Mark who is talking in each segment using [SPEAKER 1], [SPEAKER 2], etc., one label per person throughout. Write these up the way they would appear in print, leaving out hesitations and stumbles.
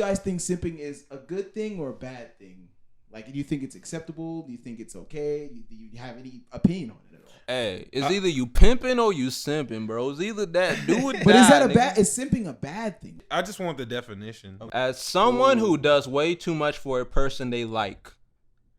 [SPEAKER 1] guys think simping is a good thing or a bad thing? Like, do you think it's acceptable? Do you think it's okay? Do you have any opinion on it at all?
[SPEAKER 2] Hey, it's either you pimping or you simping, bro. It's either that. Do it.
[SPEAKER 1] But is that is simping a bad thing?
[SPEAKER 3] I just want the definition.
[SPEAKER 2] As someone who does way too much for a person they like.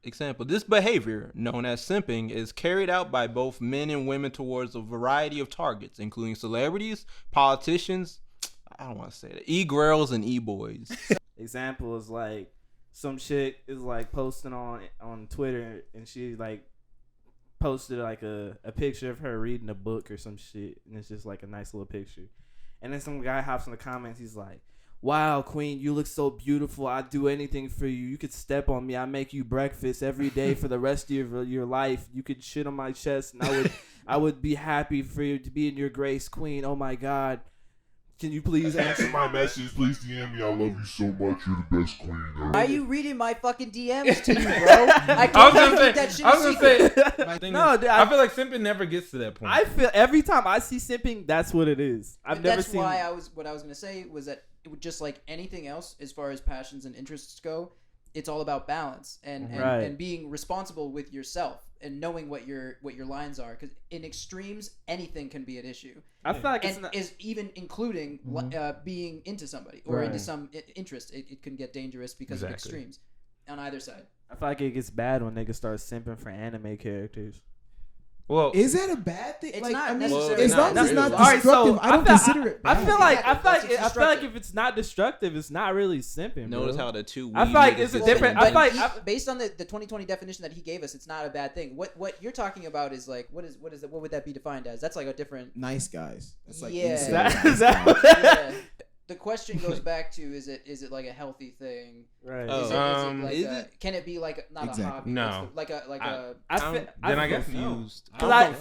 [SPEAKER 2] Example, this behavior, known as simping, is carried out by both men and women towards a variety of targets, including celebrities, politicians, I don't want to say that, e-girls and e-boys.
[SPEAKER 4] Example is like some chick is like posting on Twitter and she like posted like a picture of her reading a book or some shit, and it's just like a nice little picture. And then some guy hops in the comments, he's like, "Wow, queen, you look so beautiful. I'd do anything for you. You could step on me. I make you breakfast every day for the rest of your life. You could shit on my chest, and I would be happy for you to be in your grace, queen. Oh my God. Can you please answer my message? Please DM me. I love you so much. You're the best queen ever."
[SPEAKER 5] Why are you reading my fucking DMs to you, bro? I was gonna say.
[SPEAKER 4] No, dude,
[SPEAKER 3] I feel like simping never gets to that point.
[SPEAKER 4] I feel every time I see simping, that's what it is. I've never seen.
[SPEAKER 5] That's why what I was gonna say was that it would just like anything else as far as passions and interests go, it's all about balance and being responsible with yourself and knowing what your lines are, because in extremes anything can be an issue.
[SPEAKER 4] I feel like
[SPEAKER 5] is even including being into somebody or into some interest. It can get dangerous because of extremes on either side.
[SPEAKER 4] I feel like it gets bad when niggas start simping for anime characters.
[SPEAKER 3] Well,
[SPEAKER 1] is that a bad thing?
[SPEAKER 5] It's
[SPEAKER 1] like,
[SPEAKER 5] not
[SPEAKER 1] I mean,
[SPEAKER 5] necessarily.
[SPEAKER 1] as long as it's not
[SPEAKER 4] Alright,
[SPEAKER 1] destructive,
[SPEAKER 4] so
[SPEAKER 1] I don't consider it bad.
[SPEAKER 4] I feel like if it's not destructive, it's not really simping.
[SPEAKER 2] Notice
[SPEAKER 4] bro.
[SPEAKER 2] how the two.
[SPEAKER 4] I feel like it's a different. I feel like
[SPEAKER 5] based on the 2020 definition that he gave us, it's not a bad thing. What you're talking about is like what would that be defined as? That's like a different.
[SPEAKER 1] Nice guys. That's like
[SPEAKER 5] yeah. The question goes back to is it like a healthy thing?
[SPEAKER 4] Right.
[SPEAKER 5] Can it be like not a hobby?
[SPEAKER 3] No.
[SPEAKER 2] I get confused.
[SPEAKER 4] I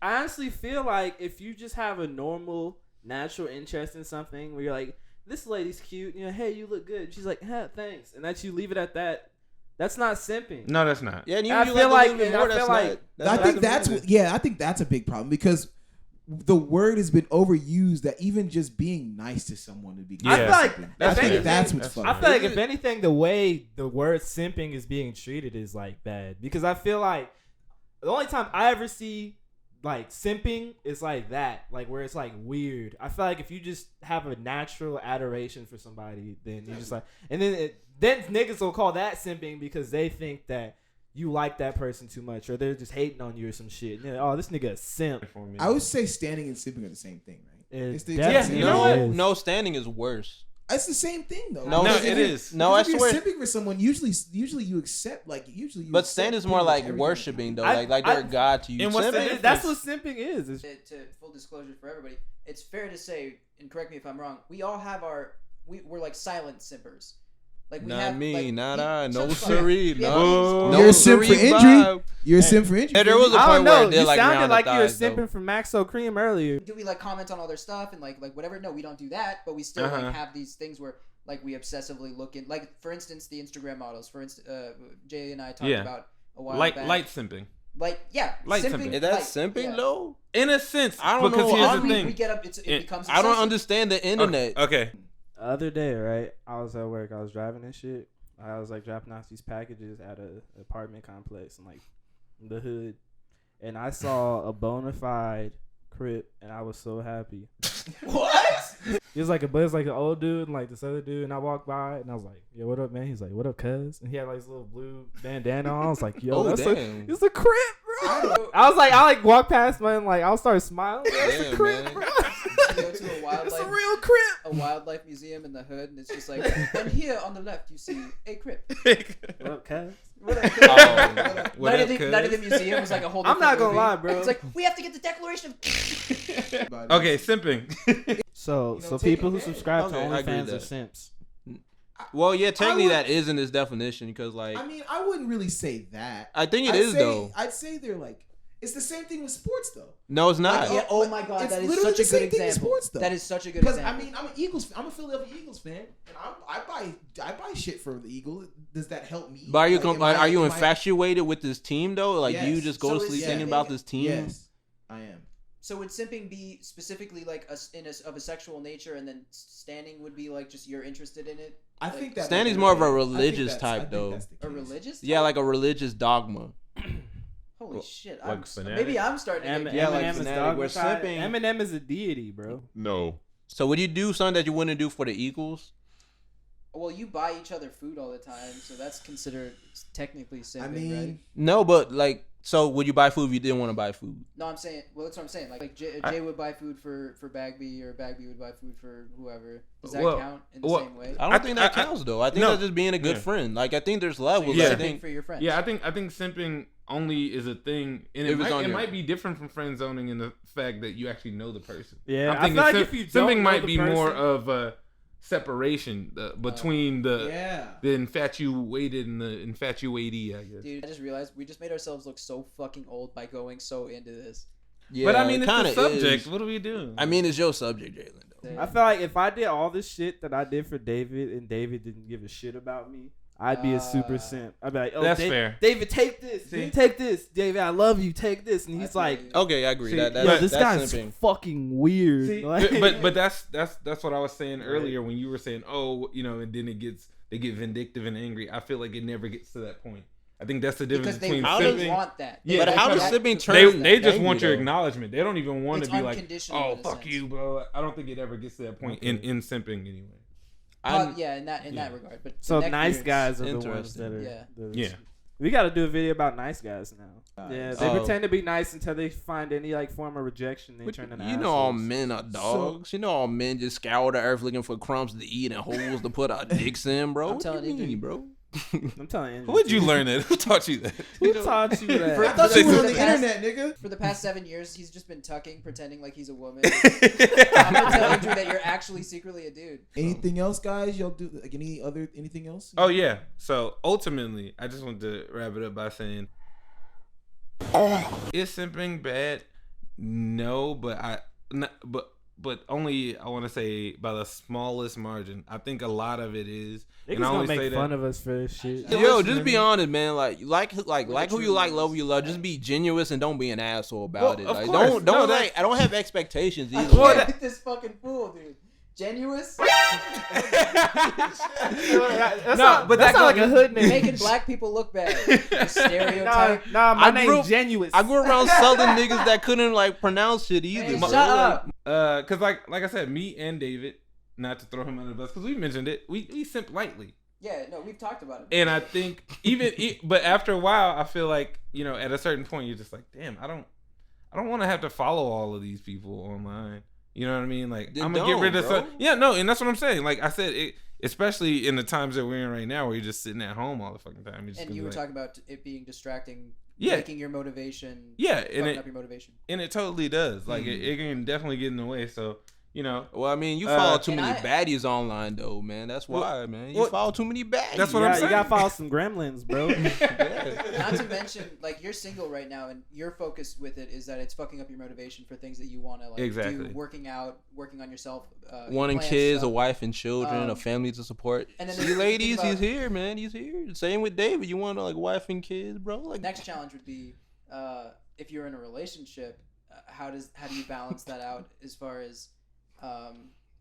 [SPEAKER 4] honestly feel like if you just have a normal natural interest in something where you're like, this lady's cute, hey, you look good. She's like, thanks, and that you leave it at that. That's not simping.
[SPEAKER 3] No, that's not.
[SPEAKER 2] Yeah, and
[SPEAKER 4] I feel like
[SPEAKER 1] I think that's a big problem because the word has been overused that even just being nice to someone would be.
[SPEAKER 4] I feel like
[SPEAKER 1] that's what's funny.
[SPEAKER 4] I feel like if anything, the way the word simping is being treated is like bad, because I feel like the only time I ever see like simping is like that, like where it's like weird. I feel like if you just have a natural adoration for somebody, then you just like, and then niggas will call that simping because they think that you like that person too much, or they're just hating on you or some shit. Oh, this nigga a simp. For me.
[SPEAKER 1] I would say standing and simping are the same thing, right?
[SPEAKER 4] It's the
[SPEAKER 2] you know what? No, standing is worse.
[SPEAKER 1] It's the same thing though.
[SPEAKER 3] No, it is.
[SPEAKER 2] No, I
[SPEAKER 1] if
[SPEAKER 2] swear.
[SPEAKER 1] You're simping for someone, usually you accept
[SPEAKER 2] But standing is more like worshiping though, like they're a god to you.
[SPEAKER 4] That's what simping is.
[SPEAKER 5] To full disclosure for everybody, it's fair to say, and correct me if I'm wrong, we all have we're like silent simpers. Like we
[SPEAKER 2] not
[SPEAKER 5] have,
[SPEAKER 2] me,
[SPEAKER 5] like,
[SPEAKER 2] not I. No siree. No.
[SPEAKER 1] You're a simp for injury. You're a simp for injury.
[SPEAKER 2] Yeah, there was a
[SPEAKER 4] I
[SPEAKER 2] point
[SPEAKER 4] don't know.
[SPEAKER 2] where I did
[SPEAKER 4] You
[SPEAKER 2] like
[SPEAKER 4] sounded
[SPEAKER 2] round
[SPEAKER 4] like
[SPEAKER 2] the
[SPEAKER 4] you were
[SPEAKER 2] thighs,
[SPEAKER 4] simping for Maxo Cream earlier.
[SPEAKER 5] Do we like comment on all their stuff and like whatever? No, we don't do that. But we still like have these things where like we obsessively look in. Like for instance, the Instagram models. For instance, Jay and I talked about a while back.
[SPEAKER 3] Light simping.
[SPEAKER 5] Light
[SPEAKER 3] simping.
[SPEAKER 2] Is that simping though?
[SPEAKER 3] In a sense,
[SPEAKER 2] I don't know.
[SPEAKER 3] Because here's the thing.
[SPEAKER 5] We get up. It becomes.
[SPEAKER 2] I don't understand the internet.
[SPEAKER 3] Okay.
[SPEAKER 4] The other day, right? I was at work. I was driving and shit. I was like dropping off these packages at an apartment complex in like the hood, and I saw a bona fide Crip, and I was so happy.
[SPEAKER 5] What?
[SPEAKER 4] It was like an old dude and like this other dude, and I walked by and I was like, "Yo, what up, man?" He's like, "What up, cuz?" And he had like this little blue bandana on. I was like, "Yo, it's a Crip, bro." I walked past man, and like I'll start smiling. It's a Crip, bro.
[SPEAKER 5] You go to
[SPEAKER 4] it's a real Crip.
[SPEAKER 5] A wildlife museum in the hood, and it's just like, and here on the left you see a Crip.
[SPEAKER 4] What up, cuz?
[SPEAKER 5] Night of the museum was like a whole.
[SPEAKER 4] I'm not gonna
[SPEAKER 5] movie.
[SPEAKER 4] lie, bro.
[SPEAKER 5] It's like we have to get the Declaration of.
[SPEAKER 3] Okay, simping.
[SPEAKER 4] So people who subscribe to OnlyFans are simps.
[SPEAKER 2] Well, yeah, technically that is in this definition because, like,
[SPEAKER 1] I mean, I wouldn't really say that.
[SPEAKER 2] I think it is though.
[SPEAKER 1] I'd say they're like, it's the same thing with sports though.
[SPEAKER 2] No, it's not.
[SPEAKER 5] Yeah, oh my god, that is such a good example. Sports, that is such a good example.
[SPEAKER 1] Because I mean, I'm a Philadelphia Eagles fan, and I buy shit for the Eagles. Does that help me?
[SPEAKER 2] But are you infatuated with this team though? Like, do you just go to sleep thinking about this team?
[SPEAKER 1] Yes, I am.
[SPEAKER 5] So would simping be specifically like of a sexual nature, and then standing would be like just you're interested in it?
[SPEAKER 1] I
[SPEAKER 5] Like,
[SPEAKER 1] think that
[SPEAKER 2] Standing's more of a religious type, though.
[SPEAKER 5] A religious?
[SPEAKER 2] Yeah, like a religious dogma.
[SPEAKER 5] Holy shit!
[SPEAKER 3] like fanatic?
[SPEAKER 5] Maybe I'm starting to get
[SPEAKER 2] Yeah, like
[SPEAKER 4] Eminem is
[SPEAKER 2] fanatic. We're
[SPEAKER 4] dogmatized.
[SPEAKER 2] simping.
[SPEAKER 4] Eminem is a deity, bro.
[SPEAKER 6] No.
[SPEAKER 2] So would you do something that you wouldn't do for the Eagles?
[SPEAKER 5] Well, you buy each other food all the time, so that's considered technically simping,
[SPEAKER 1] I mean,
[SPEAKER 5] right?
[SPEAKER 2] No, but like, so would you buy food if you didn't want to buy food?
[SPEAKER 5] No, I'm saying. Well, that's what I'm saying. Like Jay would buy food for Bagby, or Bagby would buy food for whoever. Does that count in the same way?
[SPEAKER 2] I don't think that counts though. I think
[SPEAKER 3] no.
[SPEAKER 2] that's just being a good friend. Like I think there's levels.
[SPEAKER 5] So
[SPEAKER 2] I
[SPEAKER 5] you're
[SPEAKER 2] think
[SPEAKER 5] simping for your friends.
[SPEAKER 3] Yeah, I think simping only is a thing, and it might be different from friend zoning in the fact that you actually know the person.
[SPEAKER 4] Yeah,
[SPEAKER 3] I'm thinking
[SPEAKER 4] I feel like if you don't
[SPEAKER 3] simping
[SPEAKER 4] know
[SPEAKER 3] might
[SPEAKER 4] the
[SPEAKER 3] be more
[SPEAKER 4] person-
[SPEAKER 3] of a separation between the infatuated and the infatuatee, I guess.
[SPEAKER 5] Dude, I just realized we just made ourselves look so fucking old by going so into this.
[SPEAKER 2] yeah,
[SPEAKER 3] But I mean, it's
[SPEAKER 2] kinda
[SPEAKER 3] the subject.
[SPEAKER 2] is.
[SPEAKER 3] What are we doing?
[SPEAKER 2] I mean, it's your subject, Jalen. Though.
[SPEAKER 4] I feel like if I did all this shit that I did for David and David didn't give a shit about me, I'd be a super simp. I'd be like, oh,
[SPEAKER 3] That's fair.
[SPEAKER 4] David, take this.
[SPEAKER 3] See?
[SPEAKER 4] Take this. David, I love you. Take this. And he's like,
[SPEAKER 2] Okay, I agree.
[SPEAKER 3] See,
[SPEAKER 2] That's
[SPEAKER 4] yo, this
[SPEAKER 2] that's
[SPEAKER 4] guy's
[SPEAKER 2] simping.
[SPEAKER 4] fucking weird.
[SPEAKER 3] See,
[SPEAKER 4] Like-
[SPEAKER 3] but that's what I was saying earlier when you were saying, oh, and then they get vindictive and angry. I feel like it never gets to that point. I think that's the difference
[SPEAKER 5] Because they
[SPEAKER 3] between
[SPEAKER 5] really
[SPEAKER 3] simping.
[SPEAKER 5] want that.
[SPEAKER 3] Yeah,
[SPEAKER 2] But how does
[SPEAKER 5] that-
[SPEAKER 2] simping turn?
[SPEAKER 3] They just
[SPEAKER 2] angry,
[SPEAKER 3] want your
[SPEAKER 2] though?
[SPEAKER 3] acknowledgement. They don't even want
[SPEAKER 5] It's
[SPEAKER 3] to be like,
[SPEAKER 5] unconditional
[SPEAKER 3] oh,
[SPEAKER 5] in a
[SPEAKER 3] fuck
[SPEAKER 5] sense.
[SPEAKER 3] you, bro. I don't think it ever gets to that point in simping anyway.
[SPEAKER 5] Yeah, in that regard. But
[SPEAKER 4] so
[SPEAKER 5] the
[SPEAKER 4] nice
[SPEAKER 5] neckbeards-
[SPEAKER 4] guys are the ones
[SPEAKER 2] Interesting.
[SPEAKER 4] that are.
[SPEAKER 5] Yeah.
[SPEAKER 3] Yeah.
[SPEAKER 4] We got to do a video about nice guys now. Yeah, they
[SPEAKER 2] Oh.
[SPEAKER 4] pretend to be nice until they find any like form of rejection. They
[SPEAKER 2] But
[SPEAKER 4] turn into
[SPEAKER 2] you know all
[SPEAKER 4] assholes.
[SPEAKER 2] men are dogs. You know all men just scour the earth looking for crumbs to eat and holes to put our dicks in, bro.
[SPEAKER 5] I'm
[SPEAKER 2] What
[SPEAKER 5] telling
[SPEAKER 2] do you
[SPEAKER 5] you,
[SPEAKER 2] mean, bro?
[SPEAKER 4] I'm telling you.
[SPEAKER 3] Where'd you learn that? Who taught you that?
[SPEAKER 4] Who taught you that?
[SPEAKER 5] For-
[SPEAKER 1] I thought
[SPEAKER 5] for
[SPEAKER 1] you were
[SPEAKER 5] the
[SPEAKER 1] on the
[SPEAKER 5] past-
[SPEAKER 1] internet, nigga.
[SPEAKER 5] For the past 7 years, he's just been tucking, pretending like he's a woman. I'm gonna tell Andrew that you're actually secretly a dude.
[SPEAKER 1] Anything else, guys? Y'all do like anything else?
[SPEAKER 3] Oh yeah. So ultimately, I just want to wrap it up by saying, is simping bad? No, but only I want to say by the smallest margin. I think a lot of it is.
[SPEAKER 4] Niggas
[SPEAKER 3] And I
[SPEAKER 4] gonna
[SPEAKER 3] always say
[SPEAKER 4] make
[SPEAKER 3] that.
[SPEAKER 4] fun of us for this shit.
[SPEAKER 2] Yo,
[SPEAKER 3] listen
[SPEAKER 2] just
[SPEAKER 3] to
[SPEAKER 2] be
[SPEAKER 3] me.
[SPEAKER 2] honest, man. Like who you like, love who you love. Just be genuine and don't be an asshole about it.
[SPEAKER 3] Of
[SPEAKER 2] Like,
[SPEAKER 3] course.
[SPEAKER 2] don't
[SPEAKER 3] No,
[SPEAKER 2] like. I don't have expectations
[SPEAKER 5] I
[SPEAKER 2] either.
[SPEAKER 5] can't
[SPEAKER 3] that-
[SPEAKER 5] with this fucking fool, dude. Genuous?
[SPEAKER 4] That's
[SPEAKER 3] No,
[SPEAKER 4] not,
[SPEAKER 3] but
[SPEAKER 4] that's
[SPEAKER 3] that
[SPEAKER 4] not like
[SPEAKER 3] goes-
[SPEAKER 4] a hood name.
[SPEAKER 5] Making black people look bad. The stereotype.
[SPEAKER 4] Nah, my
[SPEAKER 2] I grew
[SPEAKER 4] name's
[SPEAKER 2] up-
[SPEAKER 4] Genuous.
[SPEAKER 2] I grew around southern niggas that couldn't like pronounce shit either.
[SPEAKER 5] Hey,
[SPEAKER 2] bro.
[SPEAKER 5] shut up.
[SPEAKER 3] Cause like I said, me and David, not to throw him under the bus, cause we mentioned it, we simp lightly.
[SPEAKER 5] Yeah, no, we've talked about it.
[SPEAKER 3] And I think but after a while, I feel like at a certain point, you're just like, damn, I don't want to have to follow all of these people online. You know what I mean? Like,
[SPEAKER 2] Then
[SPEAKER 3] I'm gonna get rid of
[SPEAKER 2] bro.
[SPEAKER 3] some. Yeah, no, and that's what I'm saying. Like I said, especially in the times that we're in right now, where you're just sitting at home all the fucking time.
[SPEAKER 5] And you were talking about it being distracting,
[SPEAKER 3] Yeah.
[SPEAKER 5] making your motivation.
[SPEAKER 3] Yeah,
[SPEAKER 5] fucking up your motivation.
[SPEAKER 3] and it totally does. Like it can definitely get in the way. So
[SPEAKER 2] Well, I mean, you follow too
[SPEAKER 5] And
[SPEAKER 2] many
[SPEAKER 5] I-
[SPEAKER 2] baddies online, though, man. That's why, man. You follow too many baddies.
[SPEAKER 3] That's what I'm saying.
[SPEAKER 4] You gotta follow some gremlins, bro.
[SPEAKER 5] Not to mention, like, you're single right now, and your focus with it is that it's fucking up your motivation for things that you want to like
[SPEAKER 3] Exactly.
[SPEAKER 5] do, working out, working on yourself,
[SPEAKER 2] Wanting
[SPEAKER 5] plan
[SPEAKER 2] kids,
[SPEAKER 5] stuff.
[SPEAKER 2] a wife and children, a
[SPEAKER 5] Um,
[SPEAKER 2] family to support.
[SPEAKER 5] and then
[SPEAKER 2] See,
[SPEAKER 5] if you
[SPEAKER 2] ladies,
[SPEAKER 5] think
[SPEAKER 2] he's
[SPEAKER 5] about-
[SPEAKER 2] here, man. He's here. Same with David. You want like wife and kids, bro? Like,
[SPEAKER 5] Next challenge would be if you're in a relationship, how do you balance that out as far as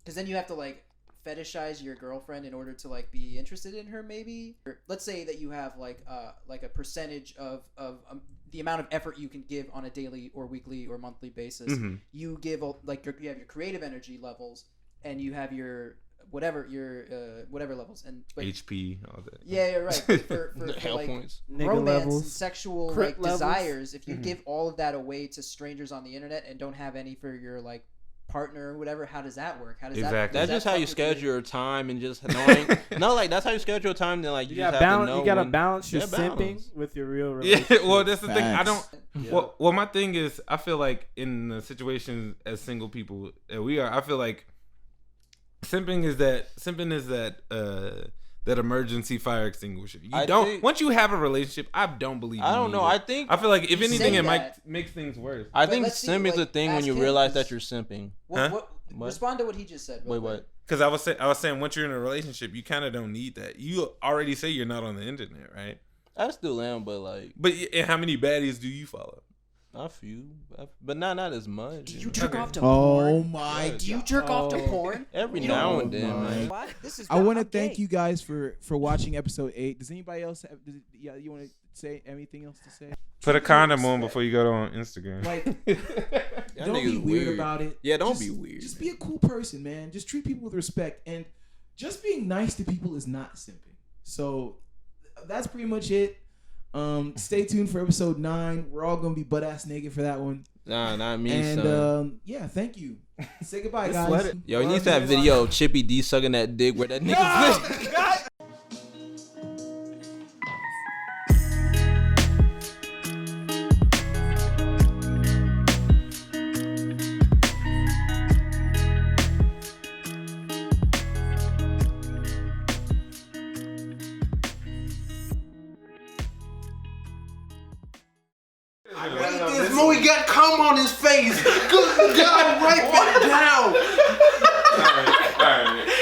[SPEAKER 5] because then you have to like fetishize your girlfriend in order to like be interested in her, maybe. Or let's say that you have like a percentage of the amount of effort you can give on a daily or weekly or monthly basis.
[SPEAKER 3] Mhm.
[SPEAKER 5] You give like you have your creative energy levels, and you have your whatever levels, and but
[SPEAKER 3] HP, all that.
[SPEAKER 5] yeah, you're right. But for
[SPEAKER 2] hell
[SPEAKER 5] like
[SPEAKER 2] points.
[SPEAKER 4] Nigga
[SPEAKER 5] romance and
[SPEAKER 4] levels.
[SPEAKER 5] sexual
[SPEAKER 4] Crit
[SPEAKER 5] like
[SPEAKER 4] levels.
[SPEAKER 5] desires, if you
[SPEAKER 3] Mhm.
[SPEAKER 5] give all of that away to strangers on the internet and don't have any for your like partner or whatever, how does that work? How does
[SPEAKER 3] Exactly.
[SPEAKER 2] That's
[SPEAKER 5] that
[SPEAKER 2] just how you
[SPEAKER 5] fuck with your-
[SPEAKER 2] schedule your time and just knowing. No, like that's how you schedule your time. Then like you,
[SPEAKER 4] You
[SPEAKER 2] just
[SPEAKER 4] gotta
[SPEAKER 2] have
[SPEAKER 4] balance.
[SPEAKER 2] to know
[SPEAKER 4] You gotta
[SPEAKER 2] when-
[SPEAKER 4] balance your
[SPEAKER 2] Yeah,
[SPEAKER 4] simping
[SPEAKER 2] balance.
[SPEAKER 4] with your real
[SPEAKER 3] Yeah,
[SPEAKER 4] relationship.
[SPEAKER 3] well, that's the thing. I
[SPEAKER 1] Facts.
[SPEAKER 3] don't.
[SPEAKER 4] Yeah.
[SPEAKER 3] Well, my thing is, I feel like in the situations as single people that we are, I feel like simping is that emergency fire extinguisher. Once you have a relationship, I don't believe.
[SPEAKER 2] I
[SPEAKER 3] you
[SPEAKER 2] don't
[SPEAKER 3] need
[SPEAKER 2] know.
[SPEAKER 3] it.
[SPEAKER 2] I think
[SPEAKER 3] I feel like if
[SPEAKER 5] You
[SPEAKER 3] anything,
[SPEAKER 5] say
[SPEAKER 3] it might
[SPEAKER 5] that.
[SPEAKER 3] makes things worse.
[SPEAKER 2] I
[SPEAKER 5] But
[SPEAKER 2] think
[SPEAKER 5] let's see,
[SPEAKER 2] simping is a
[SPEAKER 5] like,
[SPEAKER 2] thing when you
[SPEAKER 5] ask
[SPEAKER 2] realize
[SPEAKER 5] him.
[SPEAKER 2] that you're simping.
[SPEAKER 5] What,
[SPEAKER 3] Huh?
[SPEAKER 2] What?
[SPEAKER 5] Respond to what he just said. real
[SPEAKER 2] Wait,
[SPEAKER 5] quick.
[SPEAKER 2] what?
[SPEAKER 3] Because I was saying, once you're in a relationship, you kind of don't need that. You already say you're not on the internet, right?
[SPEAKER 2] I still am, but like
[SPEAKER 3] But and how many baddies do you follow?
[SPEAKER 2] A few, but not as much.
[SPEAKER 5] Do you jerk off to
[SPEAKER 1] Oh
[SPEAKER 5] porn?
[SPEAKER 1] my!
[SPEAKER 5] Do you jerk off to porn?
[SPEAKER 2] Every
[SPEAKER 5] You
[SPEAKER 2] now
[SPEAKER 5] don't-
[SPEAKER 2] and then, man.
[SPEAKER 5] What? This is.
[SPEAKER 1] I want to
[SPEAKER 5] I'm
[SPEAKER 1] thank
[SPEAKER 5] gay.
[SPEAKER 1] you guys for watching episode 8. Does anybody else have? You want to say anything else to say?
[SPEAKER 3] Put a condom on before you go on Instagram.
[SPEAKER 1] Like,
[SPEAKER 2] Y'all
[SPEAKER 1] don't be
[SPEAKER 2] niggas
[SPEAKER 1] weird about it.
[SPEAKER 2] Yeah, don't
[SPEAKER 1] Just-
[SPEAKER 2] be weird.
[SPEAKER 1] Just be a cool person, man. Just treat people with respect, and just being nice to people is not simping. So that's pretty much it. Stay tuned for episode 9. We're all gonna be butt ass naked for that one.
[SPEAKER 2] Nah, not me,
[SPEAKER 1] And
[SPEAKER 2] son.
[SPEAKER 1] yeah, thank you. Say goodbye,
[SPEAKER 4] Just
[SPEAKER 1] guys.
[SPEAKER 4] let it-
[SPEAKER 2] Yo, he needs that video of Chippy D sucking that dick where that nigga's
[SPEAKER 6] This movie got cum on his face. Good God, right back.